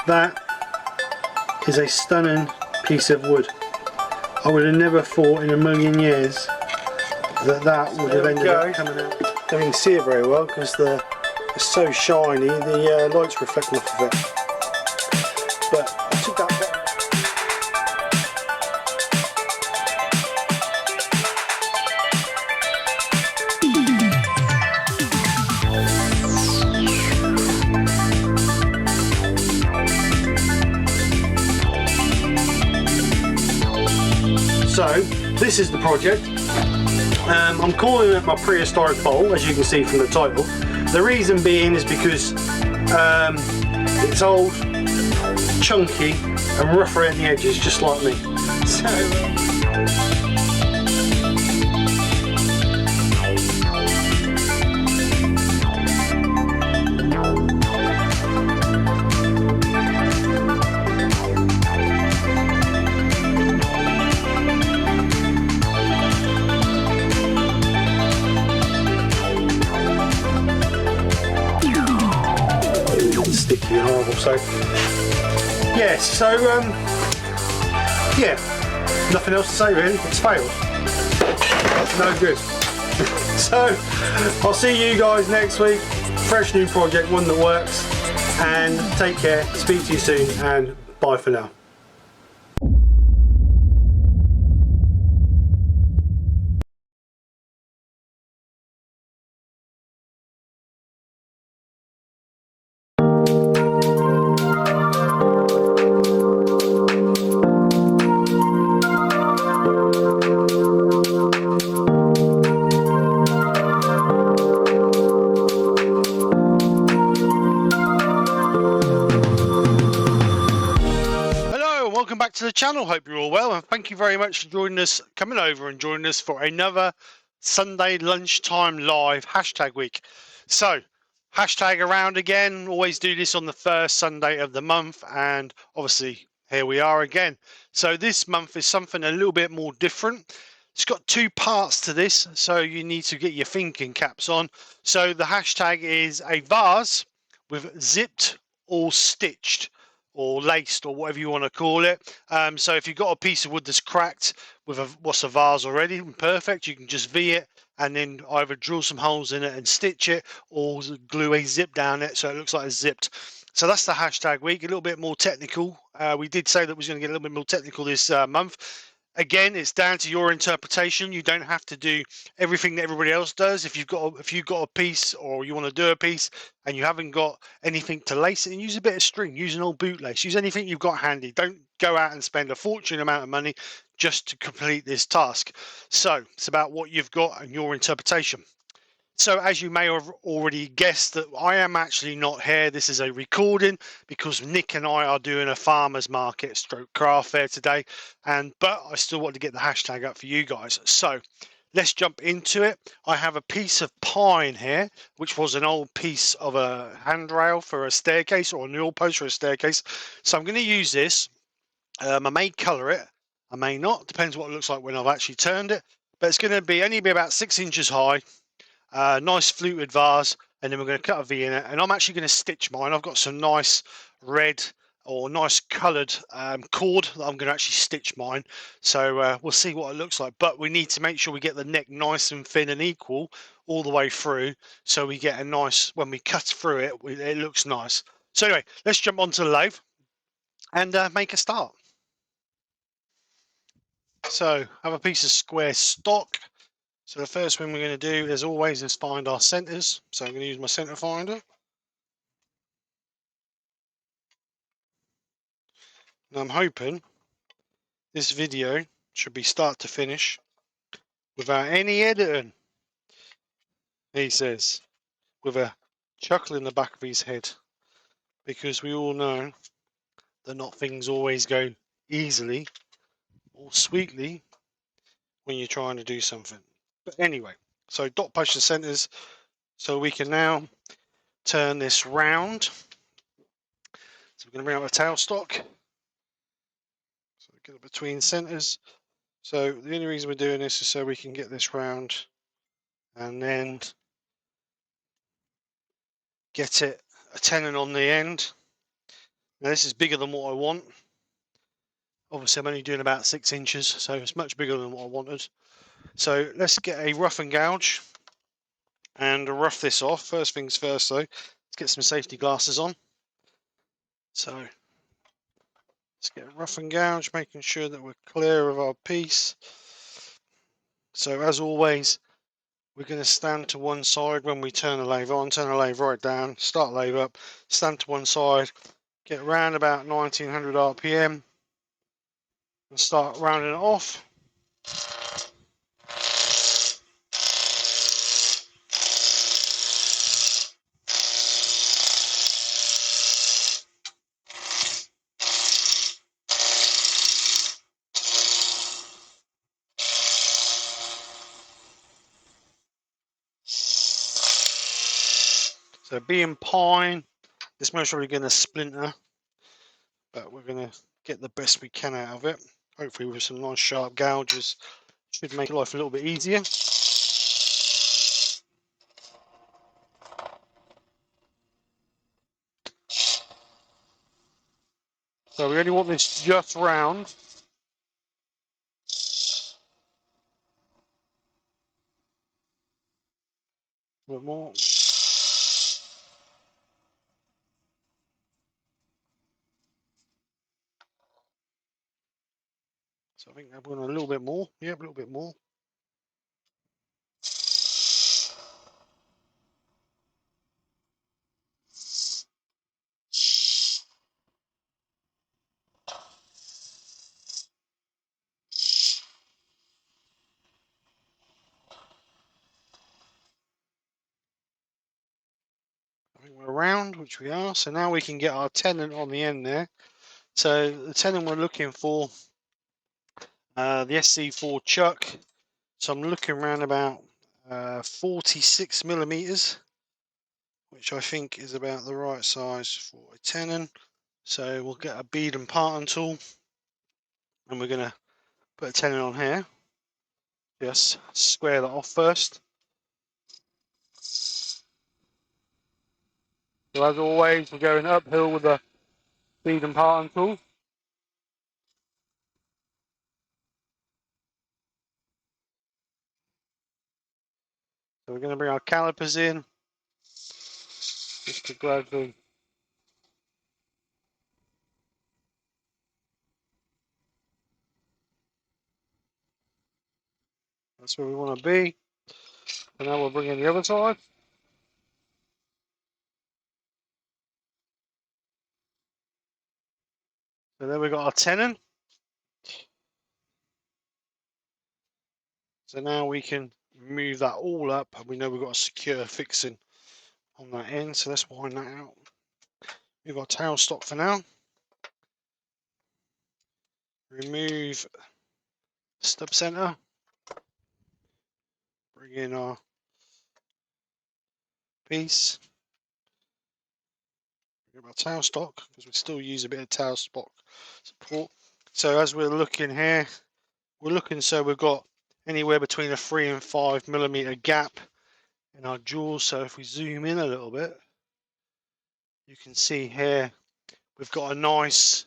That is a stunning piece of wood. I would have never thought in a million years that that would have ended up coming out. Don't even see it very well because it's so shiny, the light's reflecting off of it. But I took that bit. So this is the project. I'm calling it my prehistoric bowl, as you can see from the title. The reason being is because it's old, chunky and rough around the edges, just like me. So sticky and horrible. So yeah, yeah, nothing else to say really. It's failed. No good. So I'll see you guys next week. Fresh new project, one that works. And take care. Speak to you soon, and bye for now. Welcome back to the channel. Hope you're all well, and thank you very much for joining us, coming over and joining us for another Sunday lunchtime live hashtag week. So Hashtag around again. Always do this on the first Sunday of the month, and obviously here we are again. So this month is something a little bit more different. It's got two parts to this, so you need to get your thinking caps on. So the hashtag is a vase with zipped or stitched or laced or whatever you want to call it. So if you've got a piece of wood that's cracked with what's a vase already, perfect, you can just V it and then either drill some holes in it and stitch it, or glue a zip down it so it looks like it's zipped. So that's the hashtag week, a little bit more technical. We did say that we was going to get a little bit more technical this month. Again, it's down to your interpretation. You don't have to do everything that everybody else does. If you've got a piece, or you want to do a piece and you haven't got anything to lace it, and use a bit of string, use an old bootlace, use anything you've got handy. Don't go out and spend a fortune amount of money just to complete this task. So it's about what you've got and your interpretation. So as you may have already guessed, that I am actually not here. This is a recording because Nick and I are doing a farmers market stroke craft fair today, but I still want to get the hashtag up for you guys. So let's jump into it. I have a piece of pine here, which was an old piece of a handrail for a staircase, or a newel post for a staircase. So I'm going to use this. I may colour it, I may not, depends what it looks like when I've actually turned it, but it's going to only be about 6 inches high. Nice fluted vase, and then we're going to cut a V in it, and I'm actually going to stitch mine. I've got some nice red or nice coloured cord that I'm going to actually stitch mine, so we'll see what it looks like. But we need to make sure we get the neck nice and thin and equal all the way through, so we get a nice, when we cut through it, it looks nice. So anyway, let's jump onto the lathe and make a start. So I have a piece of square stock. So the first thing we're going to do, as always, is find our centres. So I'm going to use my centre finder. And I'm hoping this video should be start to finish without any editing, he says, with a chuckle in the back of his head, because we all know that not things always go easily or sweetly when you're trying to do something. But anyway, so dot push the centres, so we can now turn this round. So we're going to bring up the tailstock. So get it between centres. So the only reason we're doing this is so we can get this round and then get it a tenon on the end. Now this is bigger than what I want. Obviously I'm only doing about 6 inches, so it's much bigger than what I wanted. So let's get a rough and gouge and rough this off. First things first though, let's get some safety glasses on. So let's get a rough and gouge, making sure that we're clear of our piece. So as always, we're going to stand to one side when we turn the lathe on, turn the lathe right down, start lathe up, stand to one side, get around about 1900 RPM and start rounding it off. So being pine, it's most probably going to splinter, but we're going to get the best we can out of it. Hopefully with some nice sharp gouges, should make life a little bit easier. So we only want this just round. A bit more. So I think I'm going a little bit more. Yeah, a little bit more. I think we're around, which we are. So now we can get our tenon on the end there. So the tenon we're looking for, the SC4 chuck. So I'm looking around about 46 millimeters, which I think is about the right size for a tenon. So we'll get a bead and parting tool, and we're going to put a tenon on here. Just square that off first. So as always, we're going uphill with the bead and parting tool. So we're going to bring our calipers in, just to gradually that's where we want to be. And now we'll bring in the other side. So then we've got our tenon. So now we can move that all up, and we know we've got a secure fixing on that end. So let's wind that out. We've got tail stock for now. Remove stub center. Bring in our piece. Bring in our tail stock, because we still use a bit of tail stock support. So as we're looking here, we're looking so we've got anywhere between a 3 and 5 millimeter gap in our jaws. So if we zoom in a little bit, you can see here we've got a nice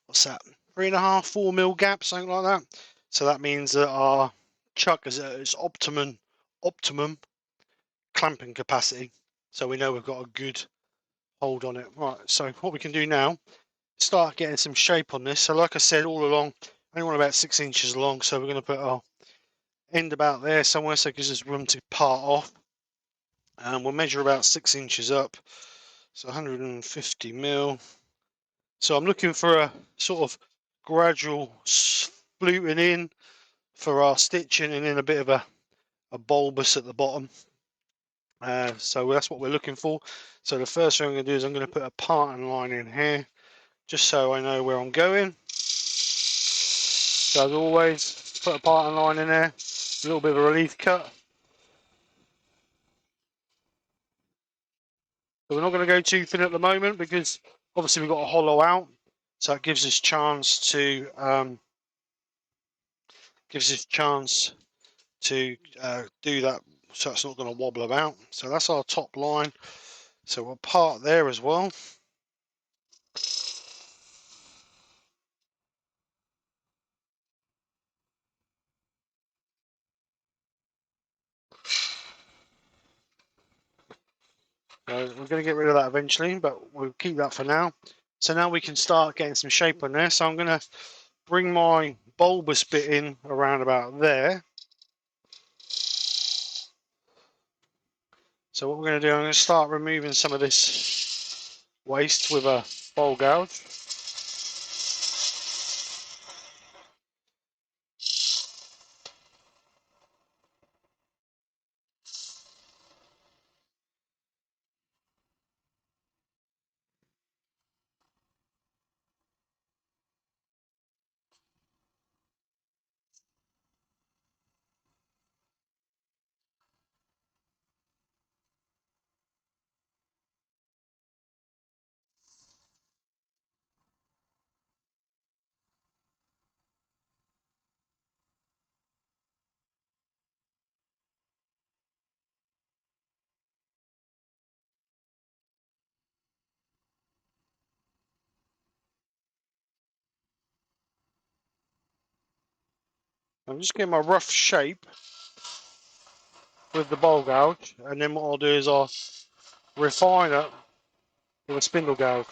what's that, 3.5, 4 mil gap, something like that. So that means that our chuck is at its optimum clamping capacity. So we know we've got a good hold on it. Right, so what we can do now, start getting some shape on this. So like I said all along, I only want about 6 inches long, so we're going to put our end about there somewhere, so it gives us room to part off. And we'll measure about 6 inches up, so 150 mil. So I'm looking for a sort of gradual fluting in for our stitching, and then a bit of a bulbous at the bottom. So that's what we're looking for. So the first thing I'm going to do is I'm going to put a parting line in here, just so I know where I'm going. So as always, put a parting line in there, a little bit of a relief cut. So we're not going to go too thin at the moment, because obviously we've got a hollow out, so it gives us chance to do that, so it's not going to wobble about. So that's our top line. So we'll part there as well. We're going to get rid of that eventually, but we'll keep that for now. So now we can start getting some shape on there. So I'm going to bring my bulbous bit in around about there. So what we're going to do, I'm going to start removing some of this waste with a bowl gouge. I'm just getting my rough shape with the bowl gouge, and then what I'll do is I'll refine it with a spindle gouge.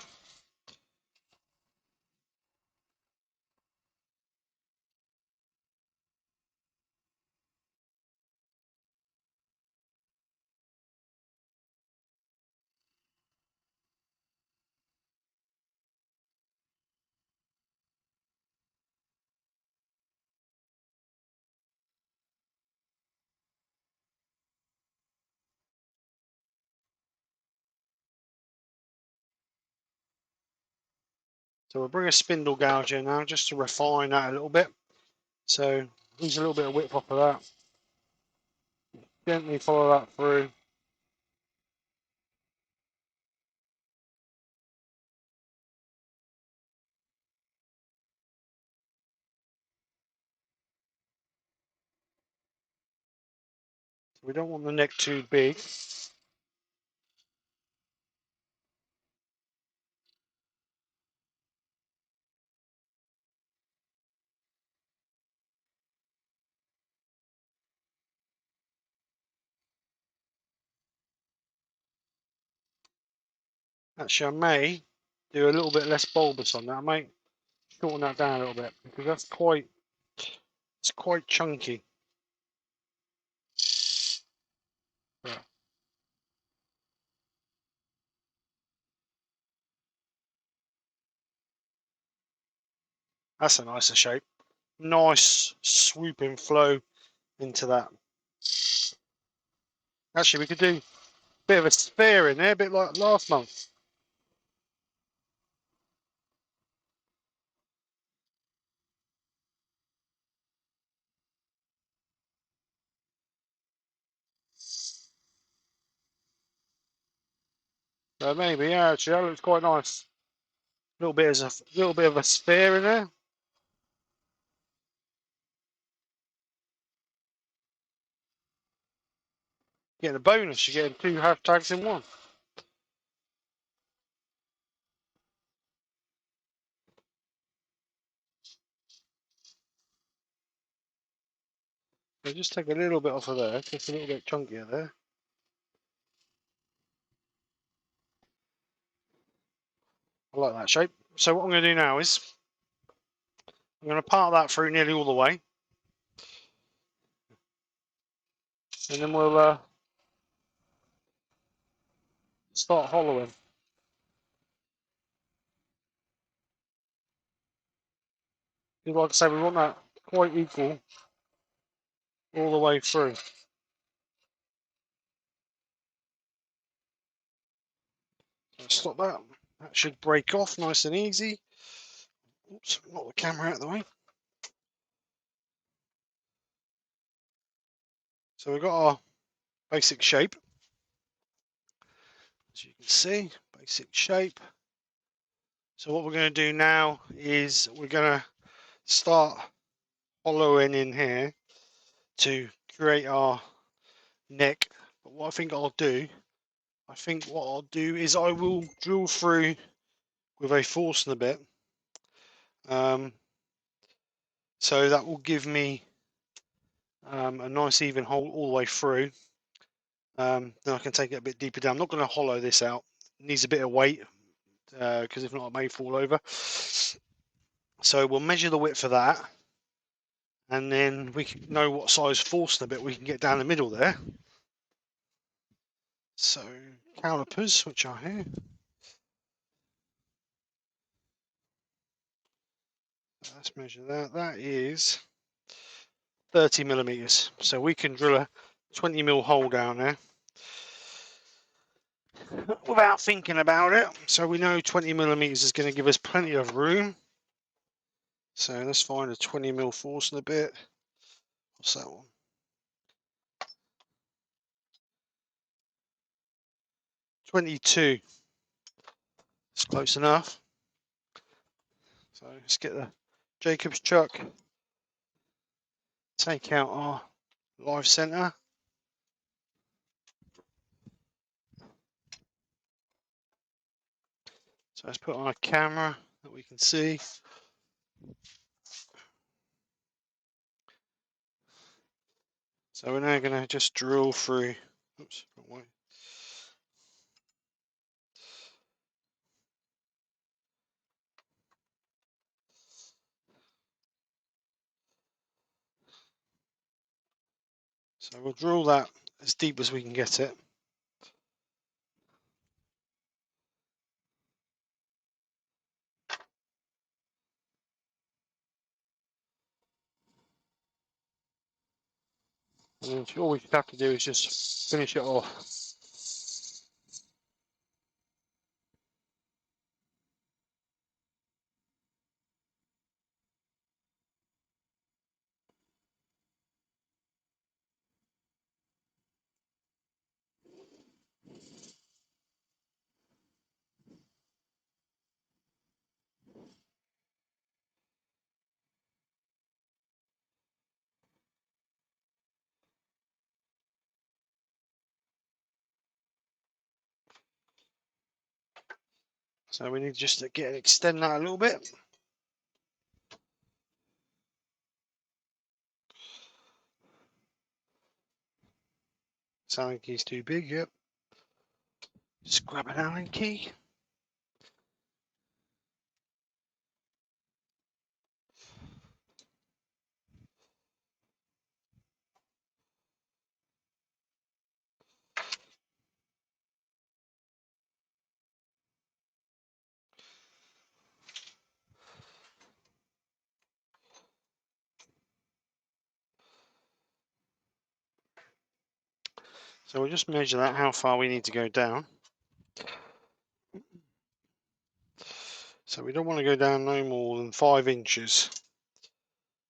So we'll bring a spindle gouge in now, just to refine that a little bit. So use a little bit of width off of that. Gently follow that through. We don't want the neck too big. Actually, I may do a little bit less bulbous on that. I might shorten that down a little bit because it's quite chunky. Yeah. That's a nicer shape. Nice swooping flow into that. Actually, we could do a bit of a sphere in there, a bit like last month. So maybe, yeah, actually, that looks quite nice. Little bit of a sphere in there. Getting a bonus, you're getting 2 hashtags in one. So just take a little bit off of there, just a little bit chunkier there. I like that shape. So what I'm going to do now is I'm going to part that through nearly all the way, and then we'll start hollowing. Because like I say, we want that quite equal all the way through. So stop that. That should break off nice and easy. Oops, knock the camera out of the way. So we've got our basic shape. As you can see, basic shape. So what we're going to do now is we're going to start hollowing in here to create our neck. But what I think what I'll do is I will drill through with a Forstner bit. So that will give me a nice even hole all the way through. Then I can take it a bit deeper down. I'm not going to hollow this out. It needs a bit of weight because if not, it may fall over. So we'll measure the width for that, and then we can know what size Forstner bit we can get down the middle there. So calipers, which are here. Let's measure that. That is 30 millimeters. So we can drill a 20mm hole down there without thinking about it. So we know 20 millimeters is going to give us plenty of room. So let's find a 20mm Forstner bit. What's that one? 22. It's close enough. So let's get the Jacob's chuck. Take out our live center. So let's put on a camera that we can see. So we're now going to just drill through. Oops, wrong way. So we'll drill that as deep as we can get it. And all we have to do is just finish it off. So we need just to extend that a little bit. Allen key's too big, yep. Just grab an Allen key. So we'll just measure that, how far we need to go down. So we don't want to go down no more than 5 inches.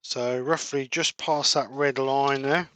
So roughly just past that red line there.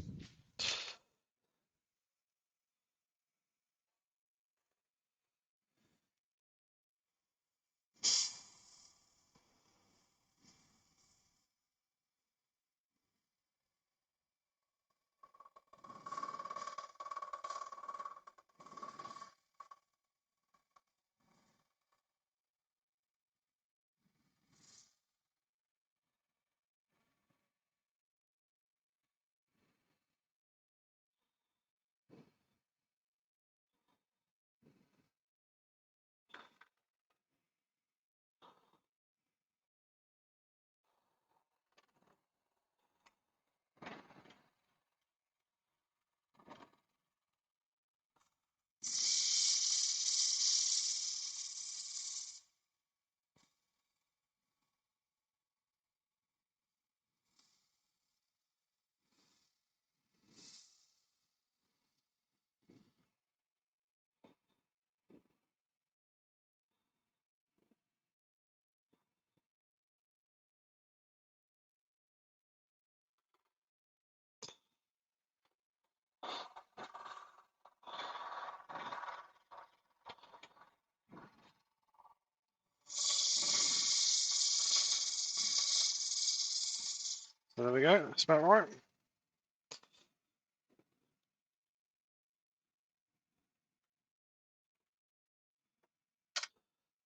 So there we go, that's about right.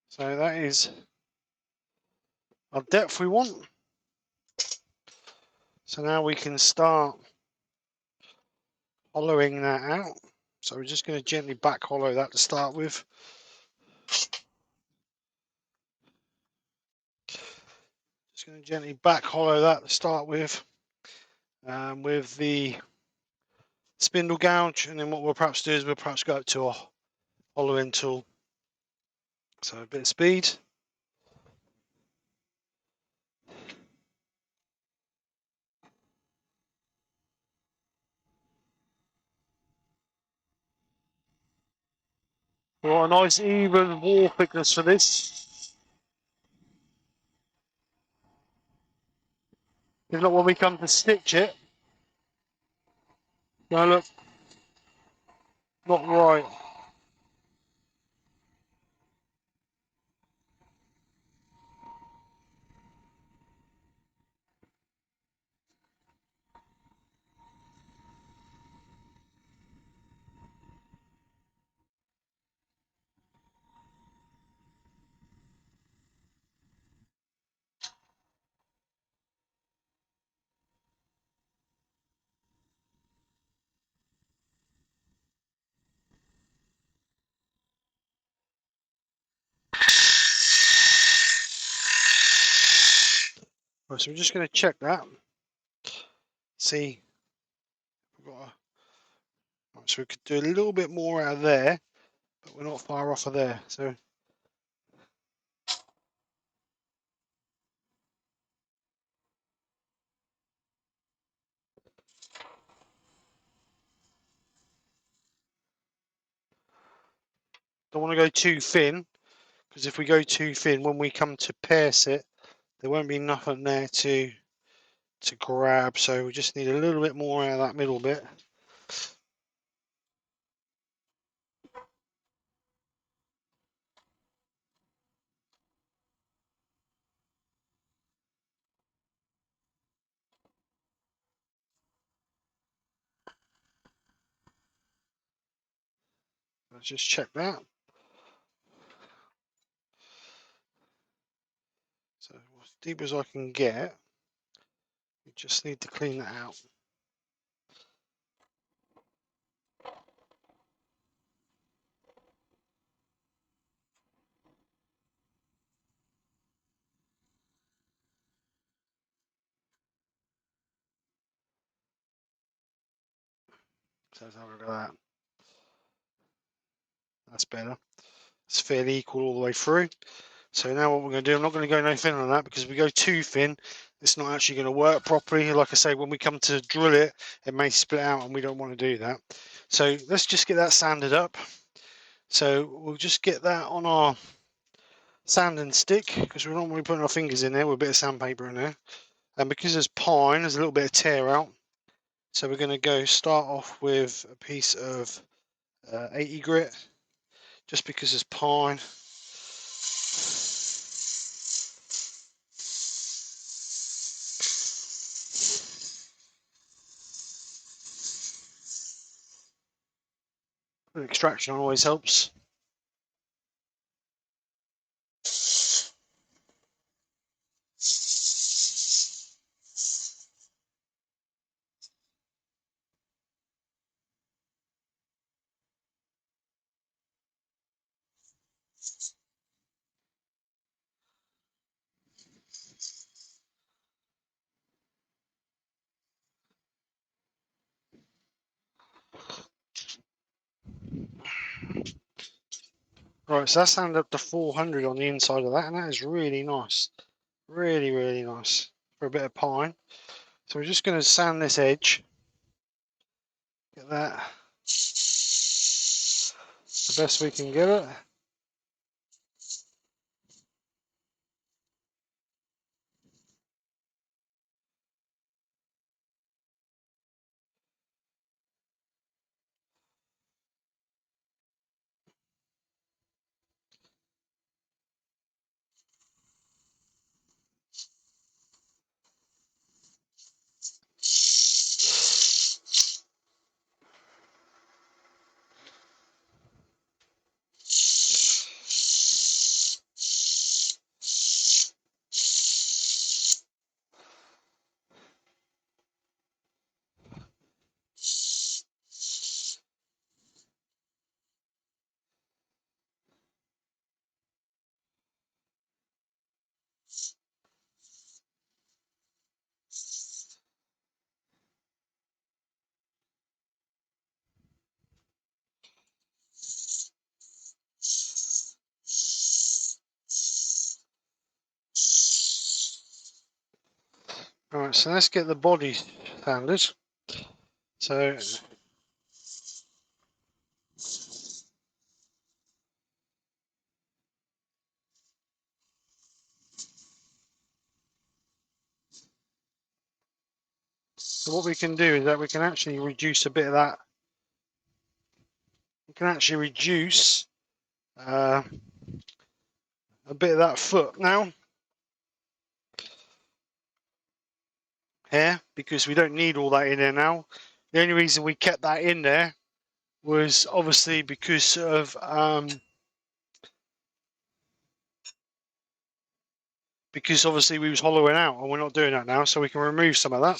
So that is our depth we want. So now we can start hollowing that out. So we're just going to gently back hollow that to start with. Just going to gently back hollow that to start with the spindle gouge, and then what we'll perhaps do is we'll perhaps go up to a hollowing tool. So a bit of speed. We want a nice even wall thickness for this. If not, when we come to stitch it, now look, not right. Right, so we're just going to check that. See, right, so we could do a little bit more out of there, but we're not far off of there. So don't want to go too thin, because if we go too thin, when we come to pierce it, there won't be nothing there to grab. So we just need a little bit more out of that middle bit. Let's just check that. deep as I can get. We just need to clean that out. So let's have a look at that. That's better. It's fairly equal all the way through. So now what we're going to do, I'm not going to go no thin on that, because if we go too thin, it's not actually going to work properly. Like I say, when we come to drill it, it may split out, and we don't want to do that. So let's just get that sanded up. So we'll just get that on our sanding stick, because we're not really putting our fingers in there with a bit of sandpaper in there. And because there's pine, there's a little bit of tear out. So we're going to start off with a piece of 80 grit, just because there's pine. Extraction always helps. Right, so that's sanded up to 400 on the inside of that, and that is really nice. Really, really nice for a bit of pine. So we're just going to sand this edge. Get that the best we can get it. Right, so let's get the body sanded. So what we can do is that we can actually reduce a bit of that. We can actually reduce a bit of that foot now here, because we don't need all that in there now. The only reason we kept that in there was obviously because of because obviously we was hollowing out, and we're not doing that now, so we can remove some of that.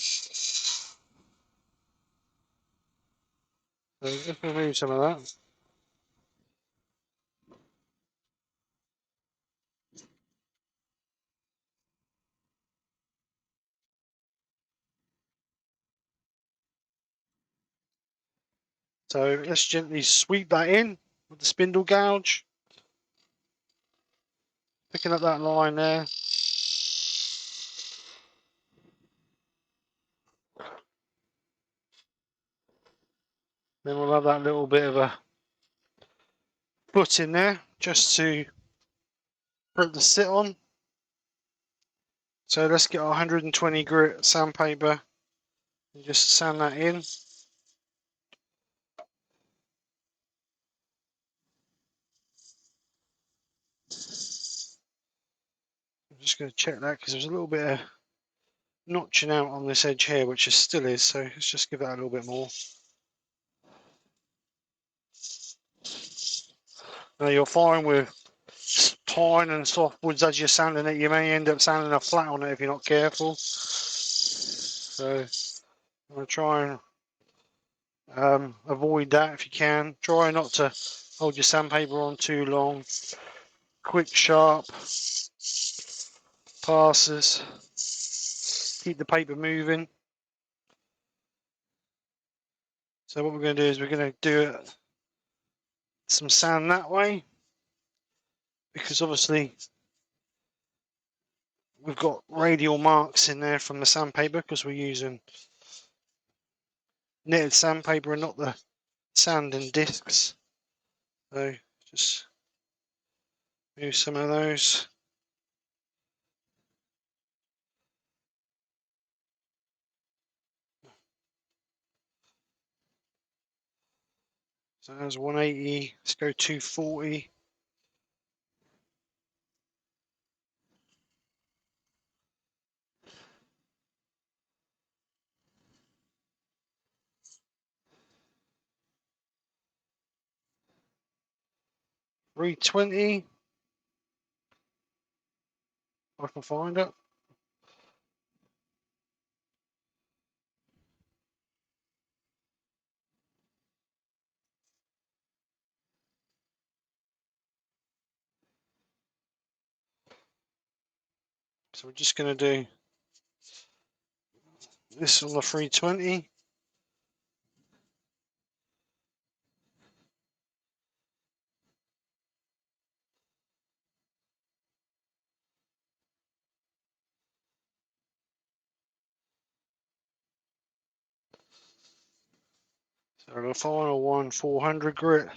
So just remove some of that. So let's gently sweep that in with the spindle gouge, picking up that line there. Then we'll have that little bit of a foot in there just to put the sit on. So let's get our 120 grit sandpaper and just sand that in. I'm just going to check that, because there's a little bit of notching out on this edge here, which still is, so let's just give that a little bit more. Now you'll find with fine and soft woods as you're sanding it, you may end up sanding a flat on it if you're not careful. So I'm going to try and avoid that if you can. Try not to hold your sandpaper on too long. Quick, sharp passes. Keep the paper moving. So what we're going to do is we're going to do some sand that way, because obviously we've got radial marks in there from the sandpaper because we're using knitted sandpaper and not the sand and discs. So just move some of those. So that's 180. Let's go 240. $320. I can find it. So we're just going to do this on the 320. So the final one, 400 grit.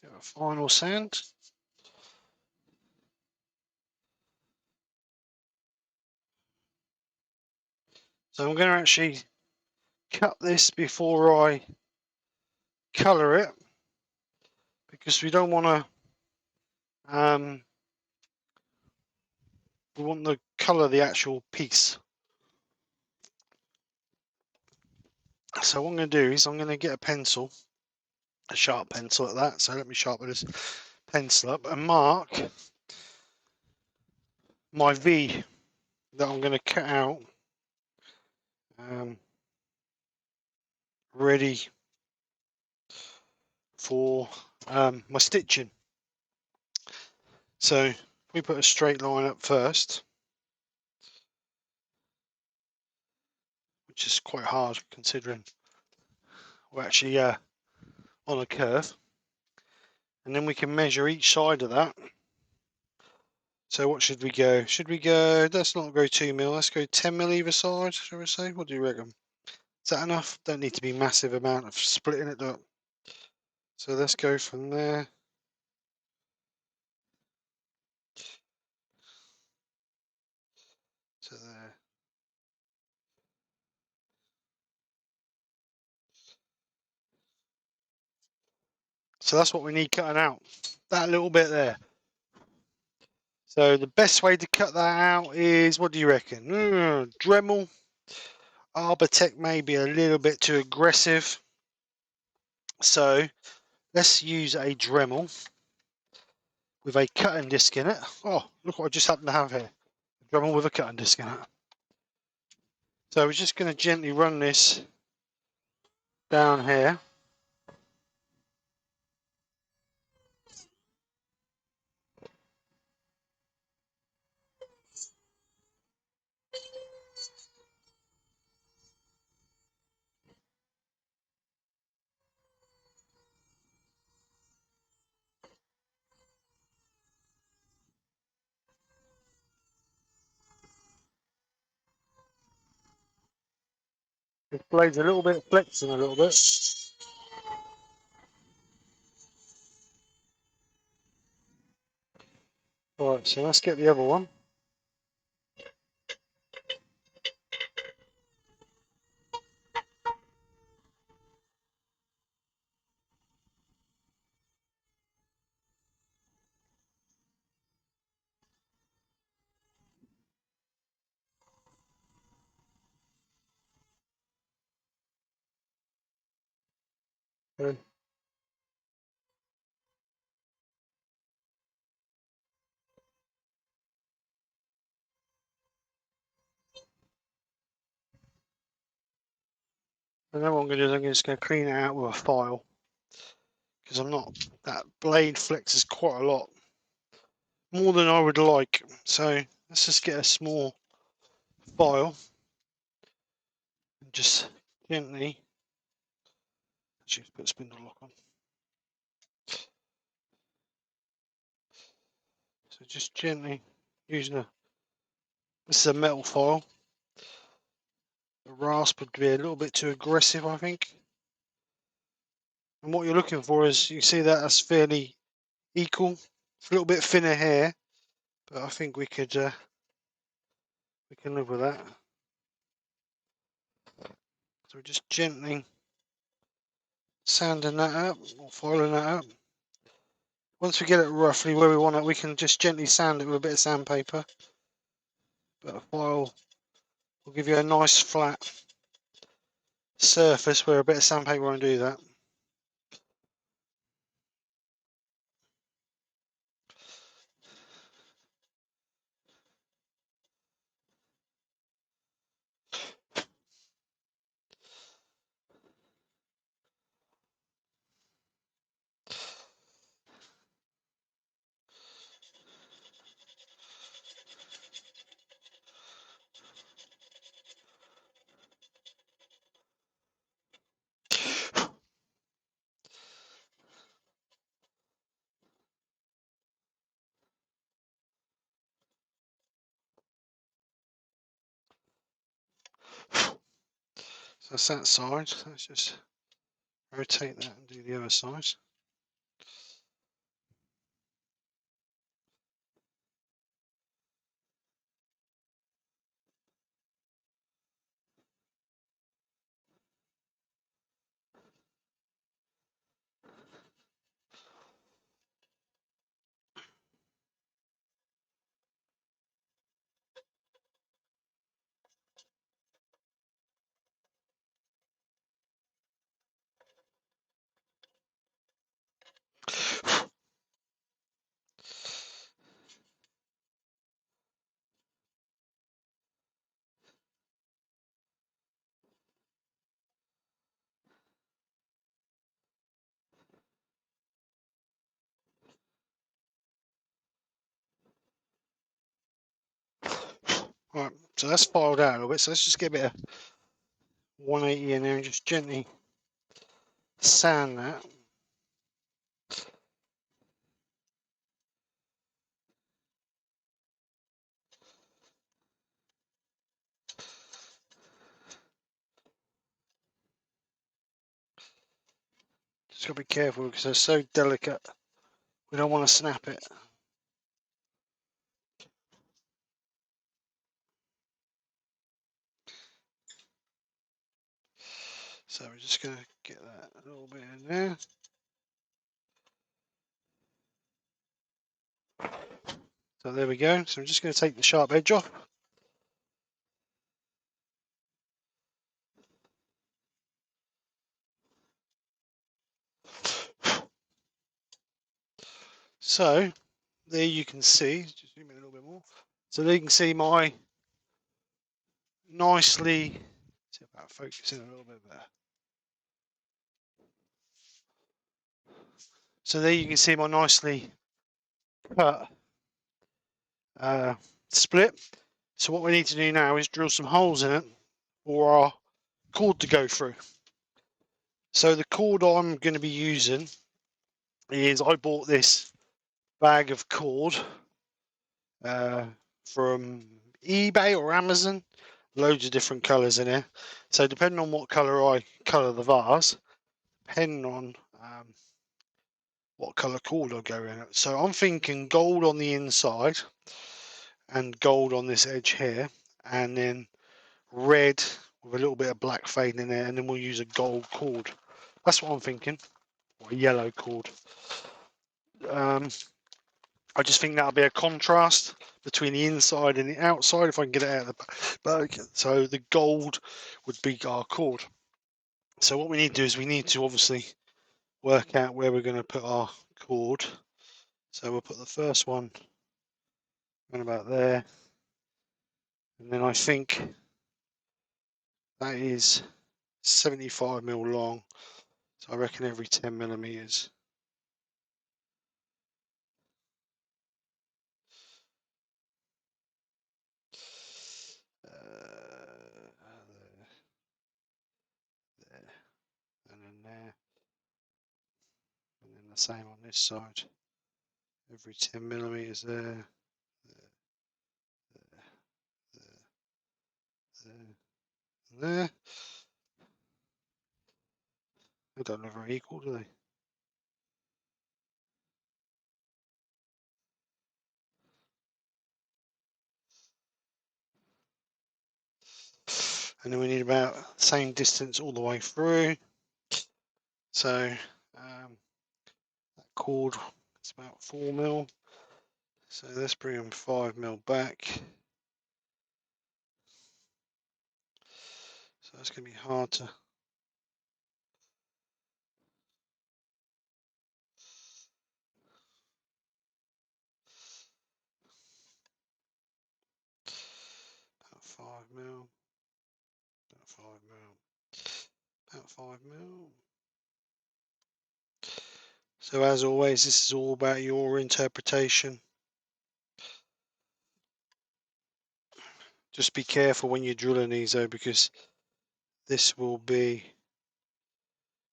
So final sand. So I'm going to actually cut this before I colour it, because we don't want to we want to colour the actual piece. So what I'm going to do is I'm going to get a pencil, a sharp pencil at that. So let me sharpen this pencil up and mark my V that I'm going to cut out, ready for my stitching. So we put a straight line up first, which is quite hard considering we're actually on a curve, and then we can measure each side of that. So what should we go? Should we go, let's not go 2 mil, let's go 10 mil either side, shall we say? What do you reckon? Is that enough? Don't need to be massive amount of splitting it up. So let's go from there to there. So that's what we need cutting out, that little bit there. So the best way to cut that out is, what do you reckon? Dremel. Arbortech may be a little bit too aggressive. So let's use a Dremel with a cutting disc in it. Oh, look what I just happen to have here. A Dremel with a cutting disc in it. So we're just going to gently run this down here. This blade's a little bit flexing a little bit. Right, so let's get the other one. Good. And then what I'm going to do is I'm just going to clean it out with a file, because I'm not, that blade flexes quite a lot, more than I would like. So let's just get a small file and just gently, actually put a spindle lock on. So just gently using this is a metal file. The rasp would be a little bit too aggressive, I think. And what you're looking for is, you see that that's fairly equal. It's a little bit thinner here, but I think we could we can live with that. So we're just gently sanding that up, or filing that up. Once we get it roughly where we want it, we can just gently sand it with a bit of sandpaper. But a file will give you a nice flat surface where a bit of sandpaper won't do that. So that's that side. Let's just rotate that and do the other side. Right, so that's filed out a little bit. So let's just get a bit of 180 in there and just gently sand that. Just got to be careful because they're so delicate. We don't want to snap it. So we're just going to get that a little bit in there. So there we go. So I'm just going to take the sharp edge off. So there you can see, just zoom in a little bit more. So there you can see my nicely, see about focusing a little bit there. So there you can see my nicely cut split. So what we need to do now is drill some holes in it for our cord to go through. So the cord I'm going to be using is, I bought this bag of cord from eBay or Amazon. Loads of different colours in here. So depending on what colour I colour the vase, depending on what colour cord I go in. So I'm thinking gold on the inside and gold on this edge here, and then red with a little bit of black fading in there, and then we'll use a gold cord. That's what I'm thinking, or a yellow cord. I just think that'll be a contrast between the inside and the outside if I can get it out of the bag. So the gold would be our cord. So what we need to do is we need to obviously work out where we're going to put our cord. So we'll put the first one around about there, and then I think that is 75mm long, so I reckon every 10mm. There, and then there, and then the same on this side, every 10mm there, there. They don't look very equal, do they? And then we need about the same distance all the way through. So that cord is about 4mm. So let's bring them 5mm back. So it's going to be hard to. About 5mm. About 5mm. About 5mm. So as always, this is all about your interpretation. Just be careful when you're drilling these though, because this will be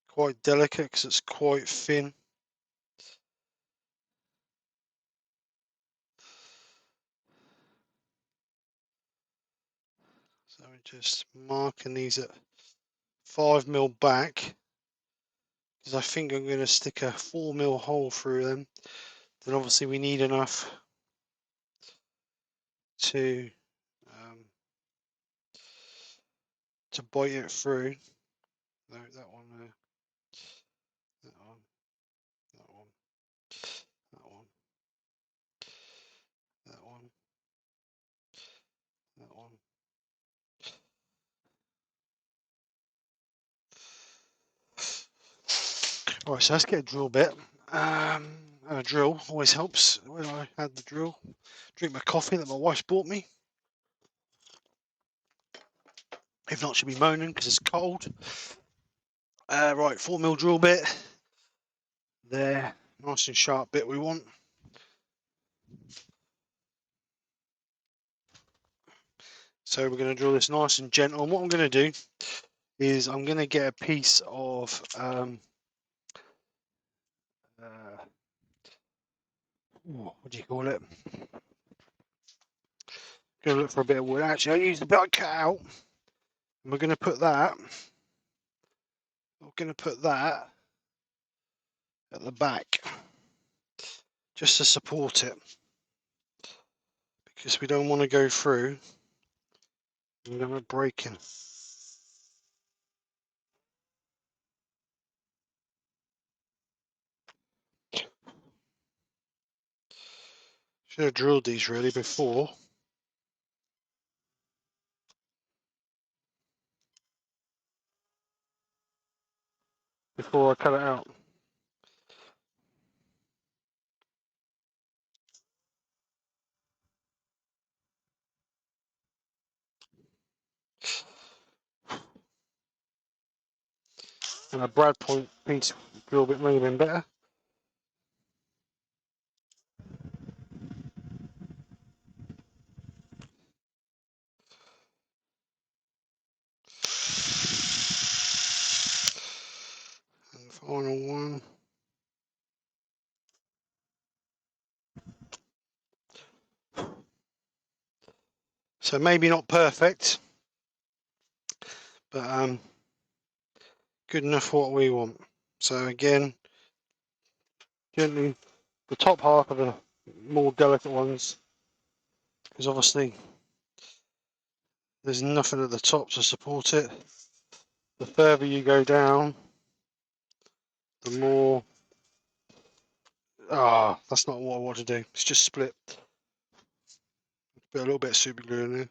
quite delicate because it's quite thin. So we're just marking these at 5mm back, because I think I'm going to stick a 4mm hole through them. Then obviously we need enough to bite it through. No, that one there. That one. That one. That one. That one. That one. Alright, so let's get a drill bit. A drill always helps when I had the drill. Drink my coffee that my wife's bought me. If not, she'll be moaning because it's cold. Right, 4mm drill bit. There, nice and sharp bit we want. So we're going to drill this nice and gentle. And what I'm going to do is I'm going to get a piece of what do you call it? Going to look for a bit of wood. Actually, I used the bit I cut out. And we're going to put that. We're going to put that at the back, just to support it, because we don't want to go through and have it breaking. Should have drilled these really before I cut it out. And a brad point piece drill bit may have been better. And the final one. So maybe not perfect, but good enough for what we want. So again, gently the top half of the more delicate ones, because obviously there's nothing at the top to support it. The further you go down, the more. That's not what I want to do. It's just split. Put a little bit of super glue in there.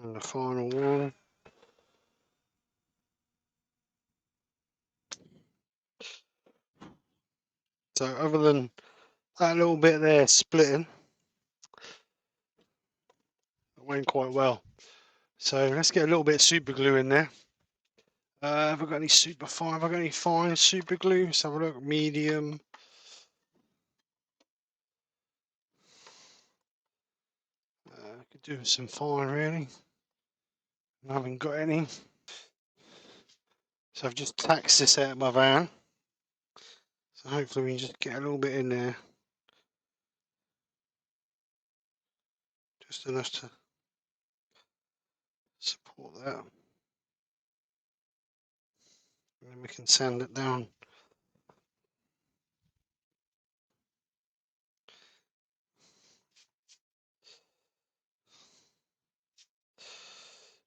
And the final wall. So other than that little bit there splitting, it went quite well. So let's get a little bit of super glue in there. Have I got any super fine? Have I got any fine super glue? Let's have a look. Medium. Could do with some fine really. I haven't got any. So I've just taxed this out of my van. So hopefully we can just get a little bit in there. Just enough to support that. And then we can sand it down.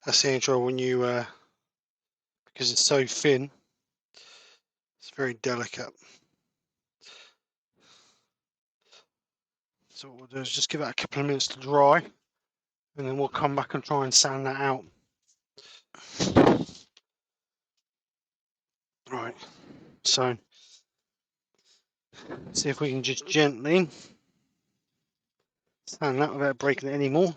That's the intro when you, because it's so thin, it's very delicate. So what we'll do is just give it a couple of minutes to dry, and then we'll come back and try and sand that out. Right, so see if we can just gently sand that without breaking it anymore.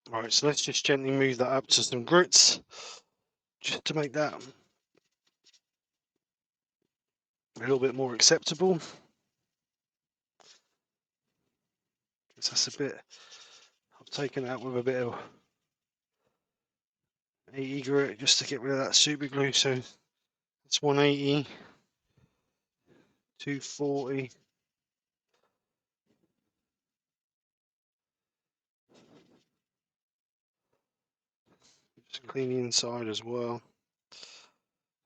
Right, so let's just gently move that up to some grits, just to make that a little bit more acceptable. Because that's a bit, I've taken that with a bit of 80 grit just to get rid of that super glue. So it's 180, 240. Just clean the inside as well.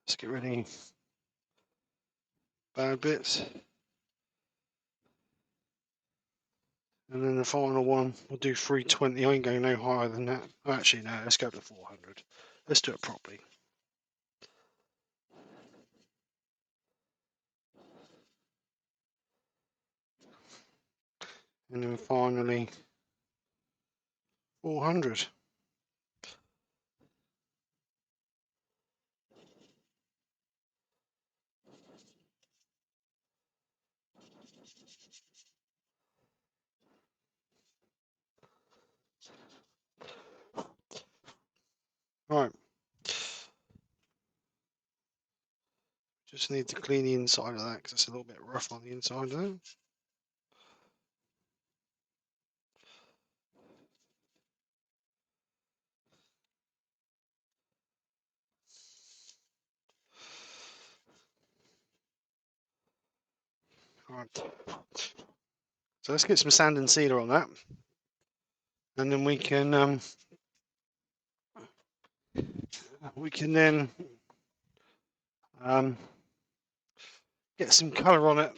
Let's get rid of any bad bits. And then the final one, we'll do 320. I ain't going no higher than that. Oh, actually, no, let's go to 400. Let's do it properly. And then finally, 400. Right. Just need to clean the inside of that because it's a little bit rough on the inside of that. Right. So let's get some sand and sealer on that. And then we can then get some colour on it.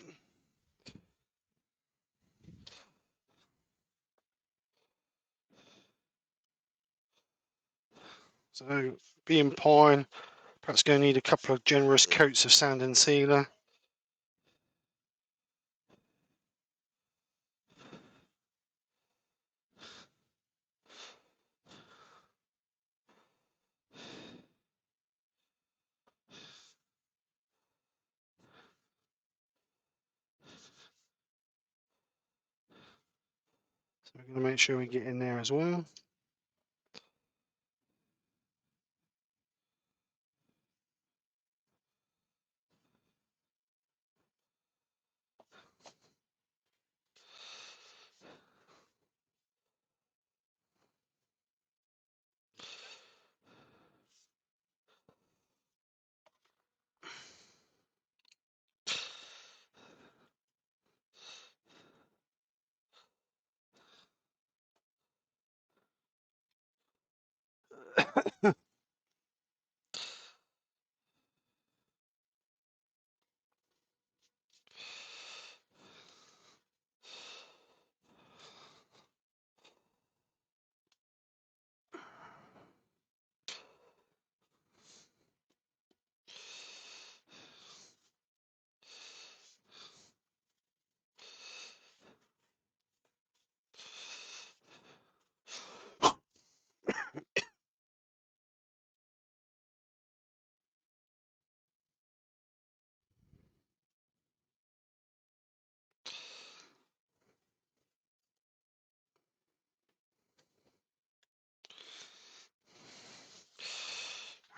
So being pine, perhaps going to need a couple of generous coats of sand and sealer. So we're going to make sure we get in there as well.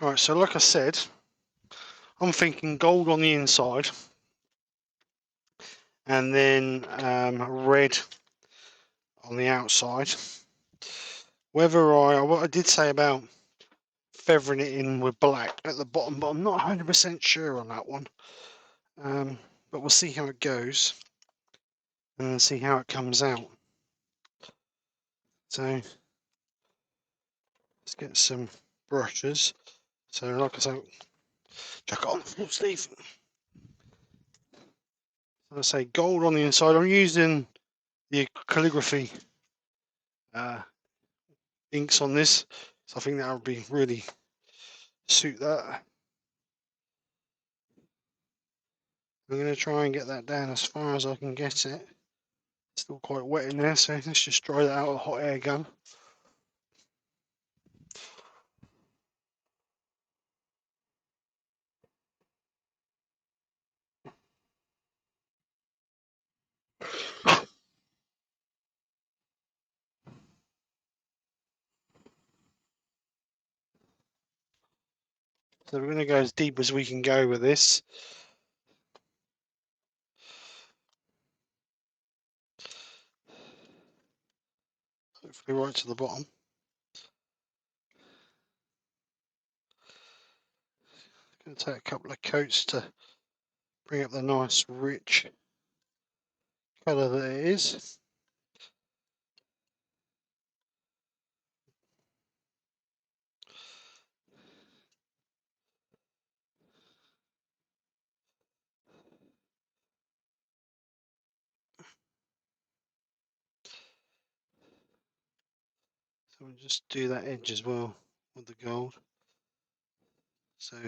Right, so like I said, I'm thinking gold on the inside and then red on the outside. Whether what I did say about feathering it in with black at the bottom, but I'm not 100% sure on that one. But we'll see how it goes and then see how it comes out. So let's get some brushes. So like I say, chuck it on the floor, Steve. So I say gold on the inside. I'm using the calligraphy inks on this, so I think that would be really suit that. I'm going to try and get that down as far as I can get it. It's still quite wet in there, so let's just dry that out with a hot air gun. So we're going to go as deep as we can go with this. Hopefully right to the bottom. Going to take a couple of coats to bring up the nice rich colour that it is. So we'll just do that edge as well with the gold. So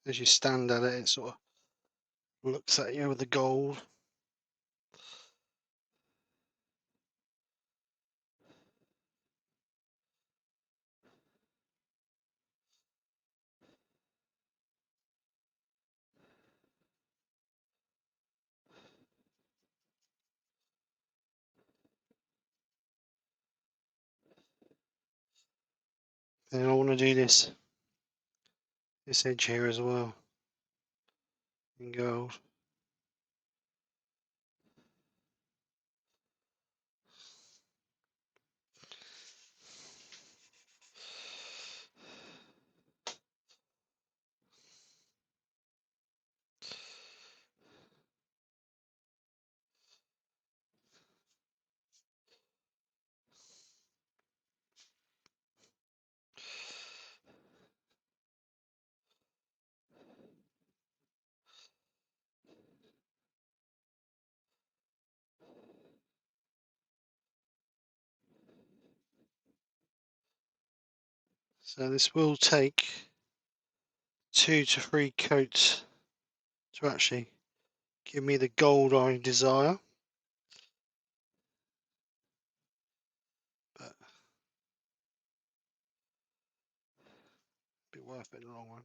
as you stand at it, it sort of looks at you with the gold. And I want to do this edge here as well in gold. So this will take 2 to 3 coats to actually give me the gold I desire. But be worth it in the long run.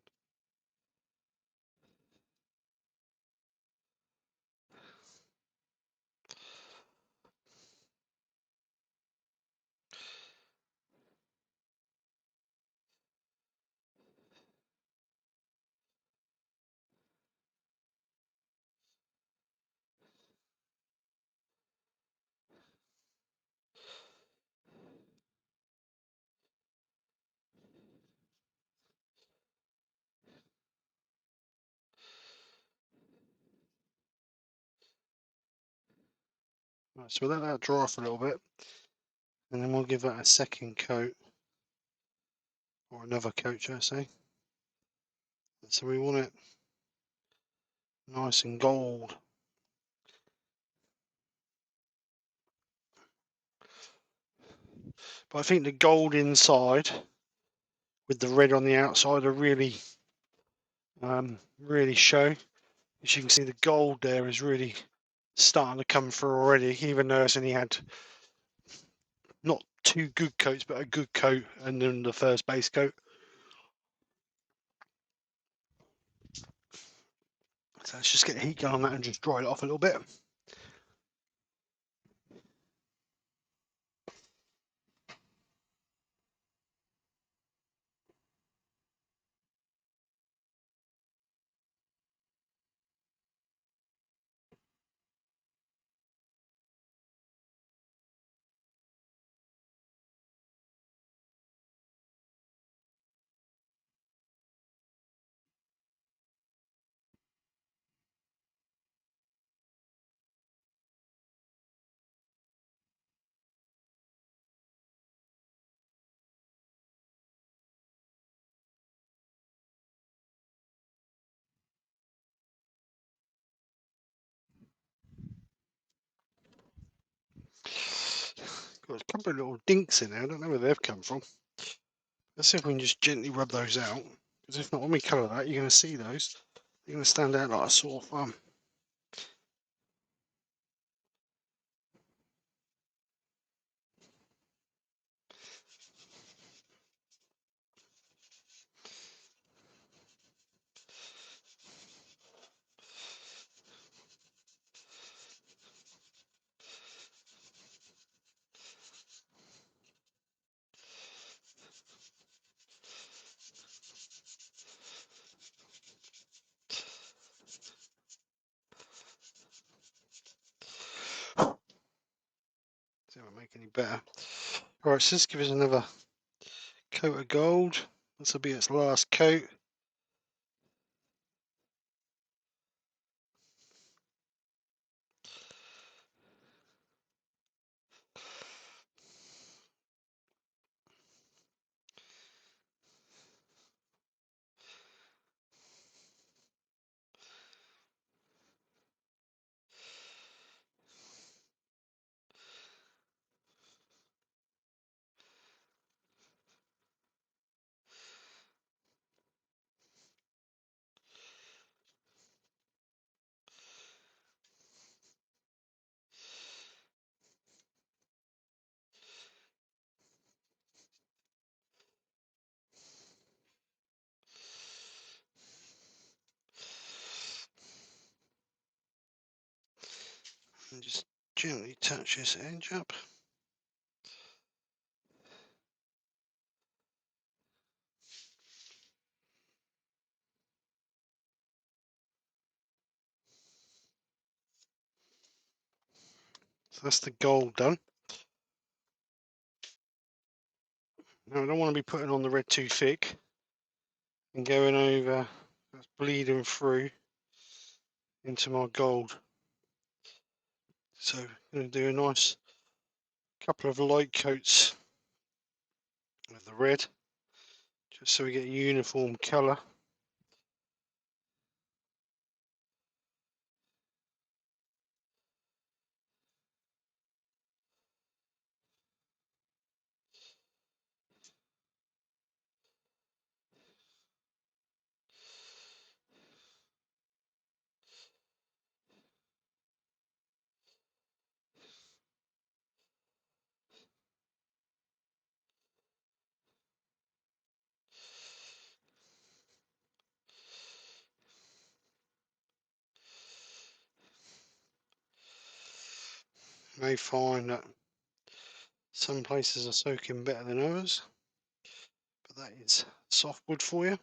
Right, so we'll let that dry for a little bit, and then we'll give that a second coat, or another coat, shall I say. So we want it nice and gold. But I think the gold inside with the red on the outside are really show. As you can see, the gold there is really starting to come through already, even though it's only had not 2 good coats, but a good coat and then the first base coat. So let's just get the heat gun on that and just dry it off a little bit. Got a couple of little dinks in there. I don't know where they've come from. Let's see if we can just gently rub those out. Because if not, when we colour that, you're going to see those. They're going to stand out like a sore thumb. See if I make any better. Alright, so let's give us another coat of gold. This will be its last coat. And just gently touch this edge up. So that's the gold done. Now I don't want to be putting on the red too thick and going over, that's bleeding through into my gold. So I'm going to do a nice couple of light coats of the red, just so we get a uniform colour. You may find that some places are soaking better than others, but that is softwood for you.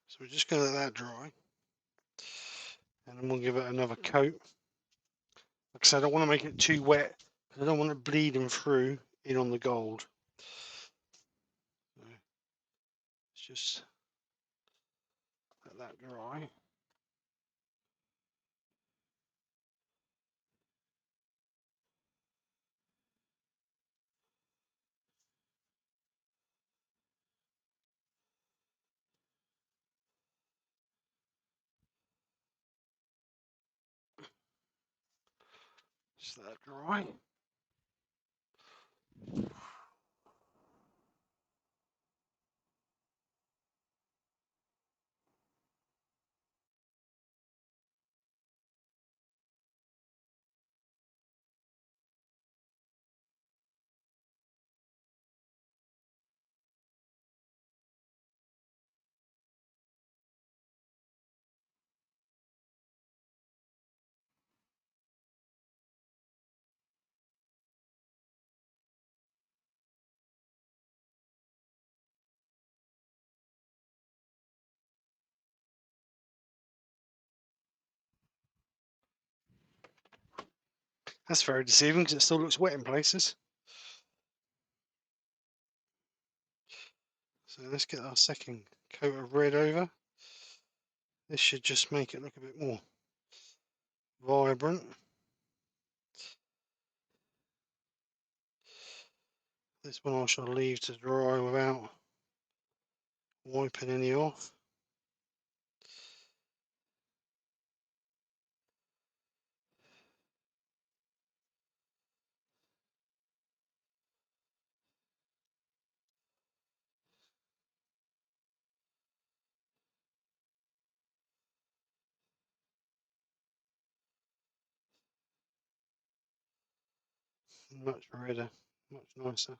So we're just going to let that dry, and then we'll give it another coat. Like I said, I don't want to make it too wet, because I don't want it bleeding through in on the gold. So let's just let that dry. Just let that dry. That's very deceiving because it still looks wet in places. So let's get our second coat of red over. This should just make it look a bit more vibrant. This one I shall leave to dry without wiping any off. Much redder, much nicer.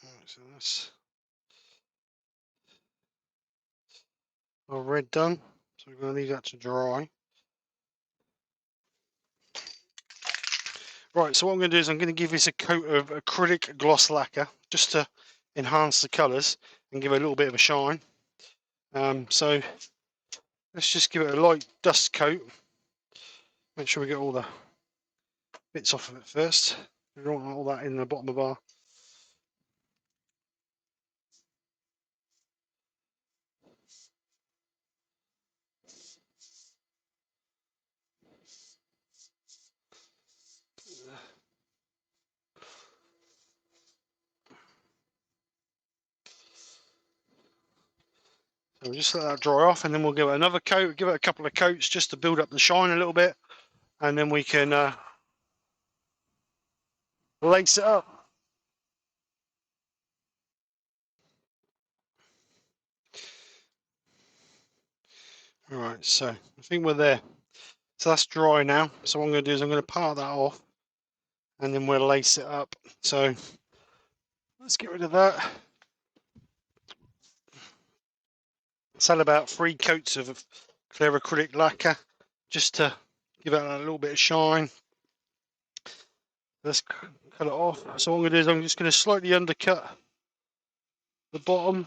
Right, so that's our red done. So we're going to leave that to dry. Right, so what I'm going to do is I'm going to give this a coat of acrylic gloss lacquer just to enhance the colours and give it a little bit of a shine. So let's just give it a light dust coat. Make sure we get all the bits off of it first. We don't want all that in the bottom of our. So we'll just let that dry off and then we'll give it another coat, give it a couple of coats just to build up the shine a little bit, and then we can lace it up. Right, so I think we're there. So that's dry now. So what I'm going to do is I'm going to part that off and then we'll lace it up. So let's get rid of that. Let's add about 3 coats of clear acrylic lacquer just to give it a little bit of shine. Let's cut it off. So what I'm going to do is I'm just going to slightly undercut the bottom.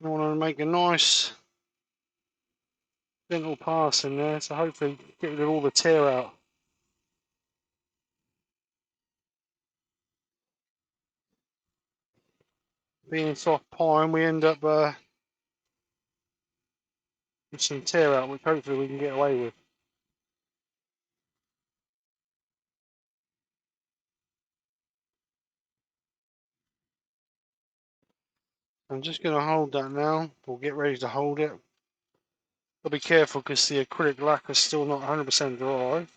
I want to make a nice gentle pass in there, so hopefully get rid of all the tear out. Being soft pine, we end up with some tear out, which hopefully we can get away with. I'm just going to hold that now. We'll get ready to hold it. Gotta be careful because the acrylic lacquer is still not 100% dry.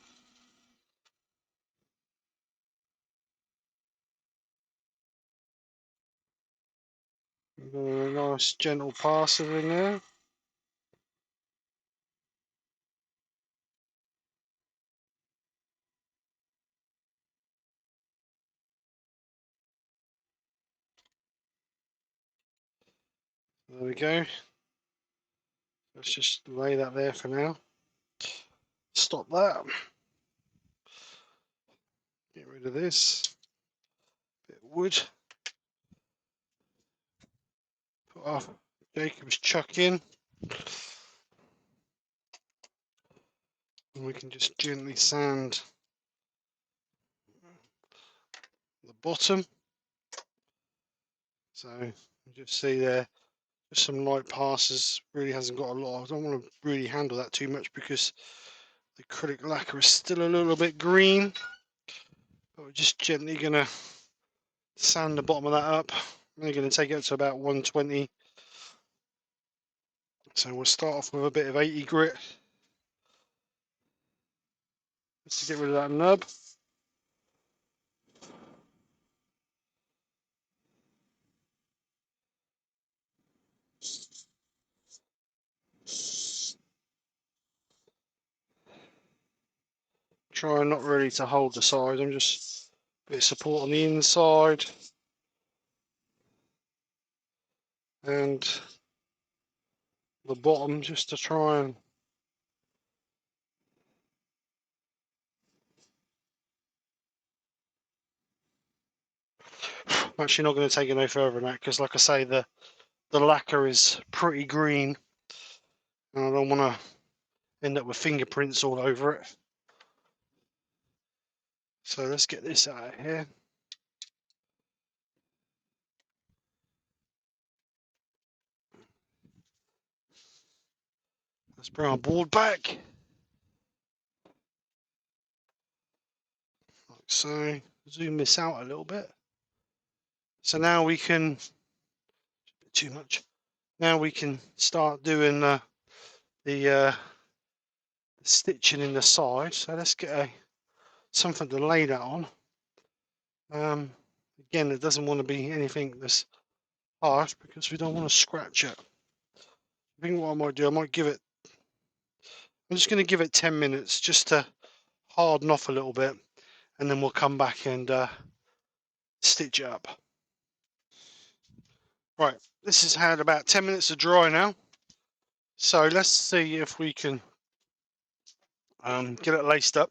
A nice gentle passer in there. There we go. Let's just lay that there for now. Stop that. Get rid of this. Bit of wood. Put our Jacob's chuck in. And we can just gently sand the bottom. So you just see there, just some light passes. Really hasn't got a lot. I don't want to really handle that too much because the acrylic lacquer is still a little bit green. But we're just gently gonna sand the bottom of that up. I'm only going to take it up to about 120. So we'll start off with a bit of 80 grit. Just to get rid of that nub. Try not really to hold the side, I'm just a bit of support on the inside. And the bottom just to try and I'm actually not going to take it no further than that because like I say the lacquer is pretty green and I don't want to end up with fingerprints all over it. So let's get this out of here. Let's bring our board back. Like so. Zoom this out a little bit. So now we can, too much. Now we can start doing the stitching in the side. So let's get something to lay that on. Again, it doesn't want to be anything that's harsh because we don't want to scratch it. I think what I might do, I'm just going to give it 10 minutes just to harden off a little bit, and then we'll come back and stitch it up. Right, this has had about 10 minutes to dry now. So let's see if we can get it laced up.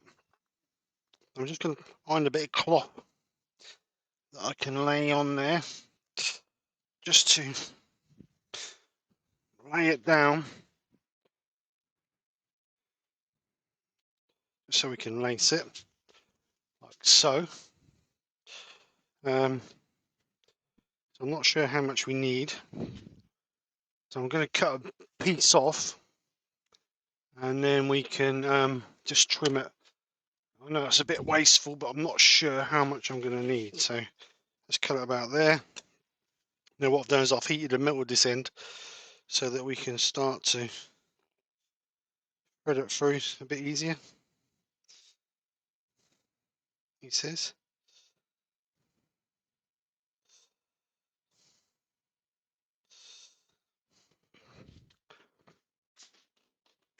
I'm just going to find a bit of cloth that I can lay on there just to lay it down so we can lace it like so. So I'm not sure how much we need, so I'm going to cut a piece off and then we can just trim it. I know it's a bit wasteful, but I'm not sure how much I'm going to need, so let's cut it about there. Now what I've done is I've heated and melted this end so that we can start to thread it through a bit easier, he says.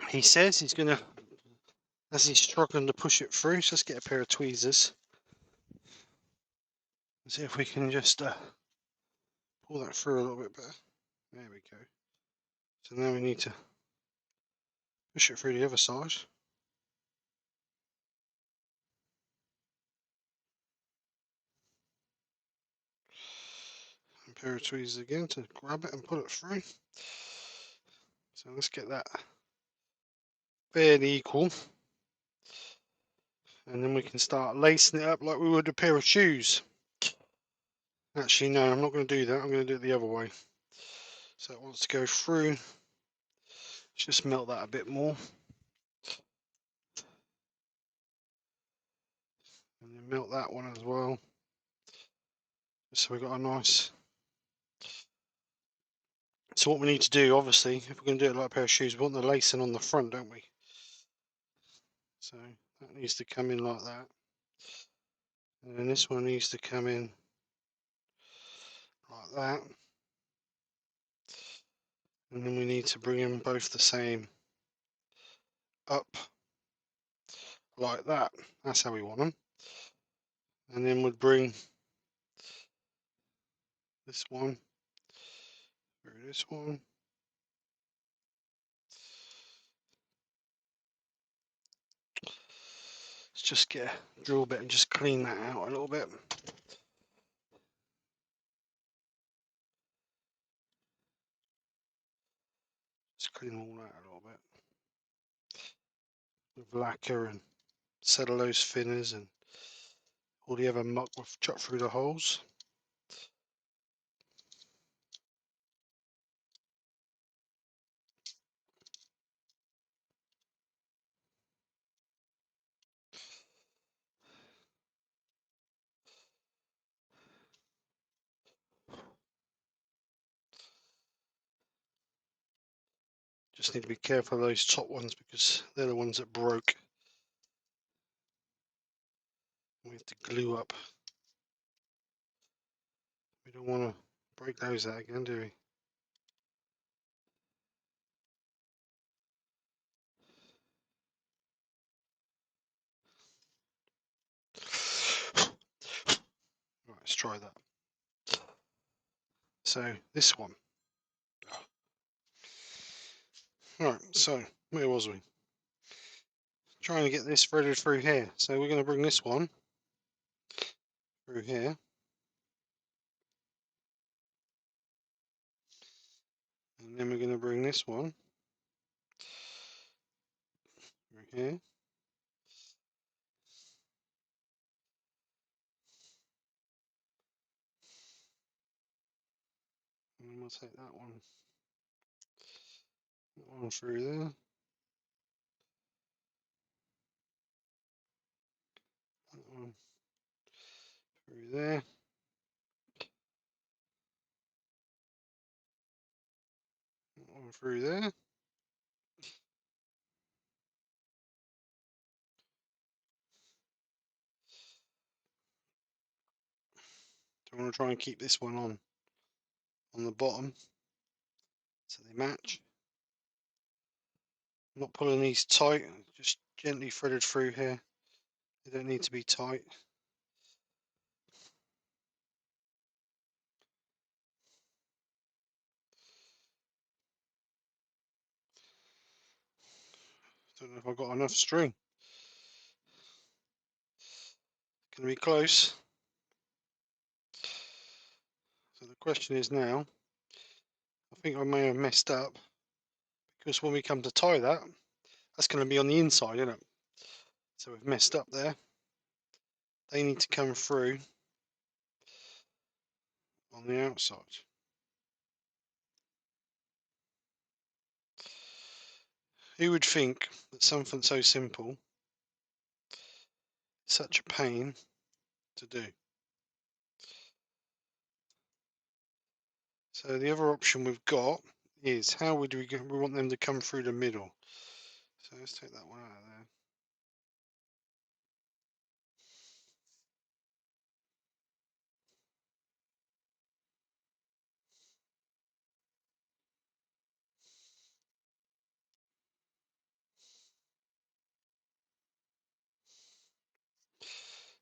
He says he's going to, as he's struggling to push it through, so let's get a pair of tweezers. See if we can just pull that through a little bit better. There we go. So now we need to push it through the other side. And a pair of tweezers again to grab it and pull it through. So let's get that fairly equal. And then we can start lacing it up like we would a pair of shoes. Actually, no, I'm not going to do that. I'm going to do it the other way. So it wants to go through. Just melt that a bit more. And then melt that one as well. So we've got a nice So what we need to do, obviously, if we're going to do it like a pair of shoes, we want the lacing on the front, don't we? So that needs to come in like that. And then this one needs to come in like that. And then we need to bring them both the same up like that. That's how we want them. And then we'd bring this one through this one. Let's just get a drill bit and just clean that out a little bit. Just clean all that a little bit with lacquer and cellulose thinners and all the other muck we've chopped through the holes. Just need to be careful of those top ones because they're the ones that broke. We have to glue up. We don't want to break those out again, do we? Right, let's try that. So this one. Right, so where was we? Trying to get this threaded through here. So we're going to bring this one through here. And then we're going to bring this one through here. And then we'll take that one through there. That one through there. That one through there. So I want to try and keep this one on the bottom so they match. I'm not pulling these tight, just gently threaded through here. They don't need to be tight. Don't know if I've got enough string. Gonna be close. So the question is now, I think I may have messed up because when we come to tie that, that's going to be on the inside, isn't it? So we've messed up there. They need to come through on the outside. Who would think that something so simple is such a pain to do? So the other option we've got is how would we want them to come through the middle. So let's take that one out of there.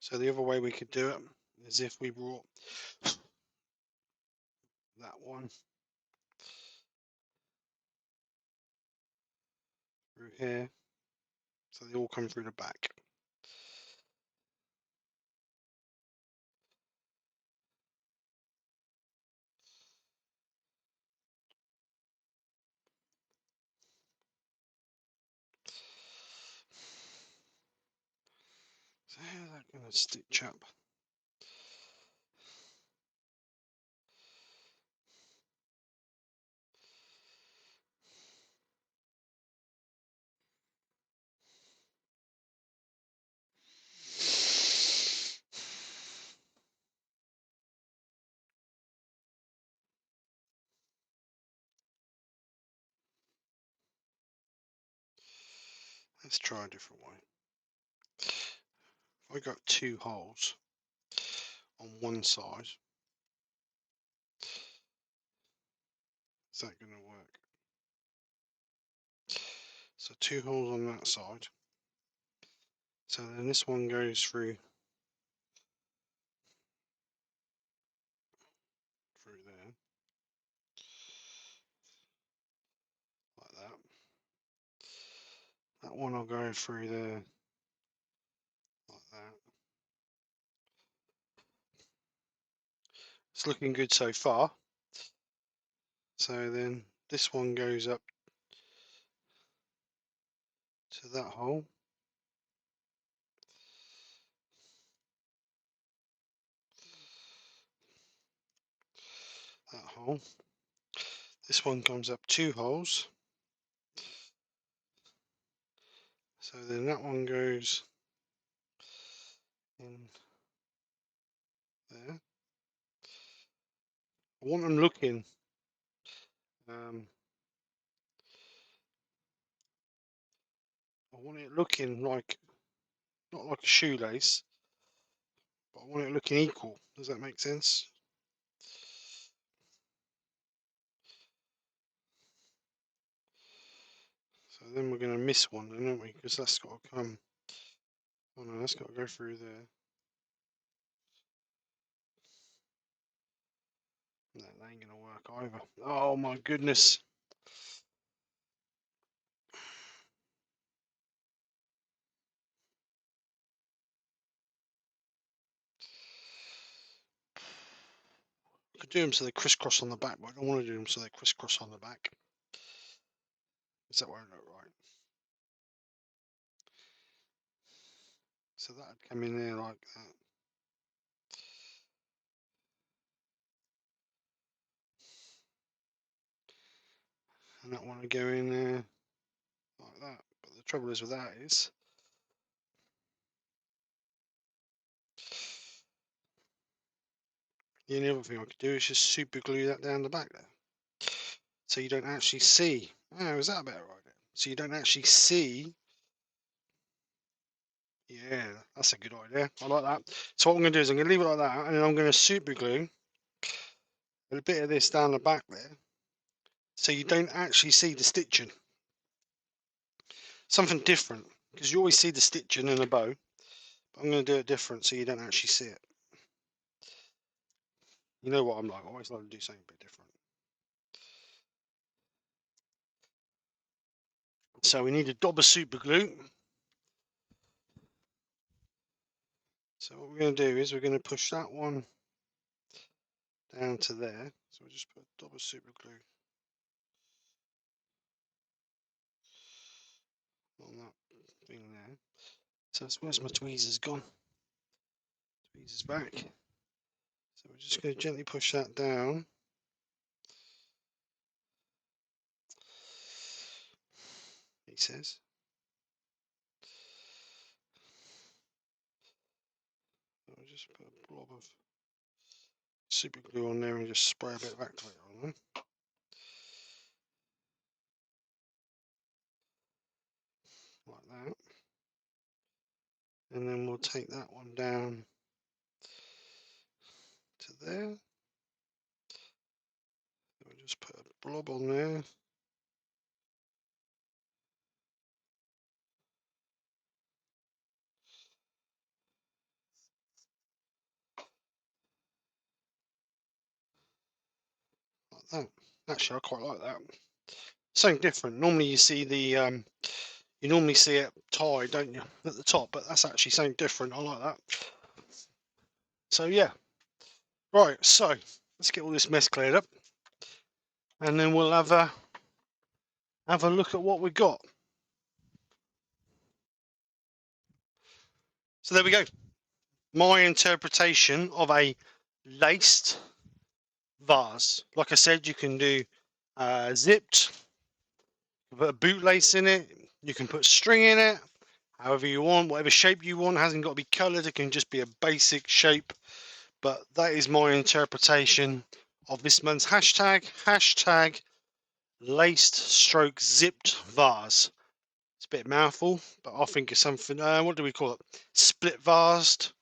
So the other way we could do it is if we brought that one through here, so they all come through the back. So how's that going to stitch up? Let's try a different way. If I got 2 holes on one side, is that going to work? So 2 holes on that side. So then this one goes through there, like that. That one will go through there, like that. It's looking good so far. So then this one goes up to that hole. That hole. This one comes up 2 holes. So then that one goes in there. I want them looking I want it looking like, not like a shoelace, but I want it looking equal. Does that make sense? So then we're going to miss one, aren't we? Because that's got to come. Oh no, that's got to go through there. No, that ain't going to work either. Oh my goodness. I could do them so they crisscross on the back, but I don't want to do them so they crisscross on the back. Is that won't look right? So that'd come in there like that. And that one would go in there like that. But the trouble is with that is, the only other thing I could do is just super glue that down the back there. So you don't actually see. Oh, is that a better idea? So you don't actually see. Yeah, that's a good idea. I like that. So what I'm going to do is I'm going to leave it like that, and then I'm going to super glue a bit of this down the back there, so you don't actually see the stitching. Something different, because you always see the stitching in a bow. But I'm going to do it different, so you don't actually see it. You know what I'm like. I always like to do something a bit different. So we need a dab of super glue. So what we're going to do is we're going to push that one down to there. So we'll just put a dab of super glue on that thing there. So where's my tweezers gone? Tweezers back. So we're just going to gently push that down. He says. So we'll just put a blob of super glue on there and just spray a bit of activator on them. Like that. And then we'll take that one down to there. We'll just put a blob on there. Like that. Actually, I quite like that. Something different. Normally you see the you normally see it tied, don't you, at the top, but that's actually something different. I like that. So yeah. Right, so let's get all this mess cleared up, and then we'll have a look at what we got. So there we go. My interpretation of a laced vase. Like I said, you can do zipped, you can put a bootlace in it, you can put string in it, however you want, whatever shape you want. It hasn't got to be coloured, it can just be a basic shape. But that is my interpretation of this month's hashtag laced stroke zipped vase. It's a bit mouthful, but I think it's something, what do we call it? Split vased.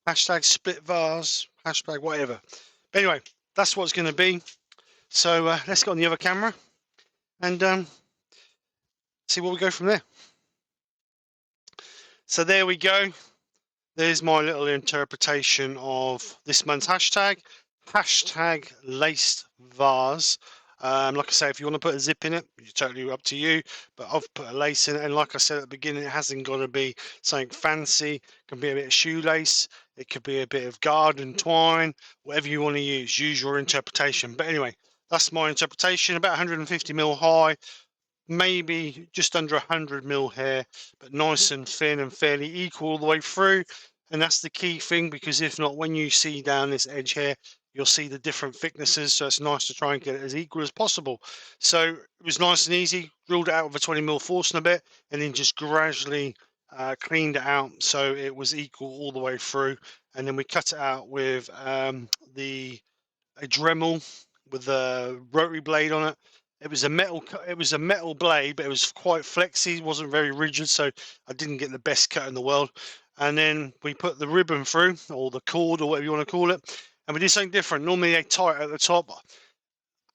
Hashtag split vase, hashtag whatever. But anyway, that's what it's going to be. So let's get on the other camera and see where we go from there. So there we go. There's my little interpretation of this month's hashtag. Hashtag laced vase. Like I say, if you want to put a zip in it, it's totally up to you. But I've put a lace in it, and like I said at the beginning, it hasn't got to be something fancy. It can be a bit of shoelace. It could be a bit of garden twine. Whatever you want to use. Use your interpretation. But anyway, that's my interpretation. About 150mm high. Maybe just under 100mm hair, but nice and thin and fairly equal all the way through. And that's the key thing, because if not, when you see down this edge here, you'll see the different thicknesses. So it's nice to try and get it as equal as possible. So it was nice and easy. Ruled it out with a 20mm Forstner bit, and then just gradually cleaned it out so it was equal all the way through. And then we cut it out with a Dremel with a rotary blade on it. It was a metal blade, but it was quite flexy. It wasn't very rigid, so I didn't get the best cut in the world. And then we put the ribbon through, or the cord, or whatever you want to call it, and we did something different. Normally they tie it at the top.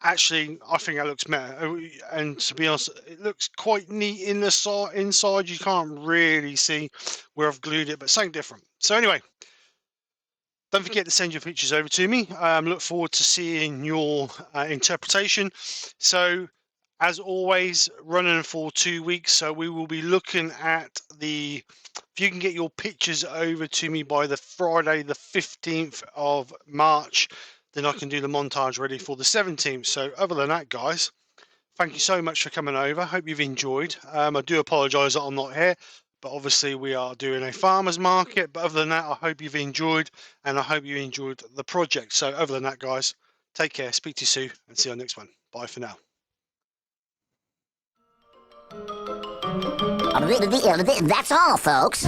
Actually, I think that looks better. And to be honest, it looks quite neat in the inside. You can't really see where I've glued it, but something different. So anyway, don't forget to send your pictures over to me. Look forward to seeing your interpretation. So, as always, running for 2 weeks. So we will be looking at if you can get your pictures over to me by the Friday, the 15th of March, then I can do the montage ready for the 17th. So other than that, guys, thank you so much for coming over. Hope you've enjoyed. I do apologise that I'm not here. But obviously we are doing a farmer's market. But other than that, I hope you've enjoyed, and I hope you enjoyed the project. So other than that, guys, take care, speak to you soon, and see you on the next one. Bye for now. That's all, folks.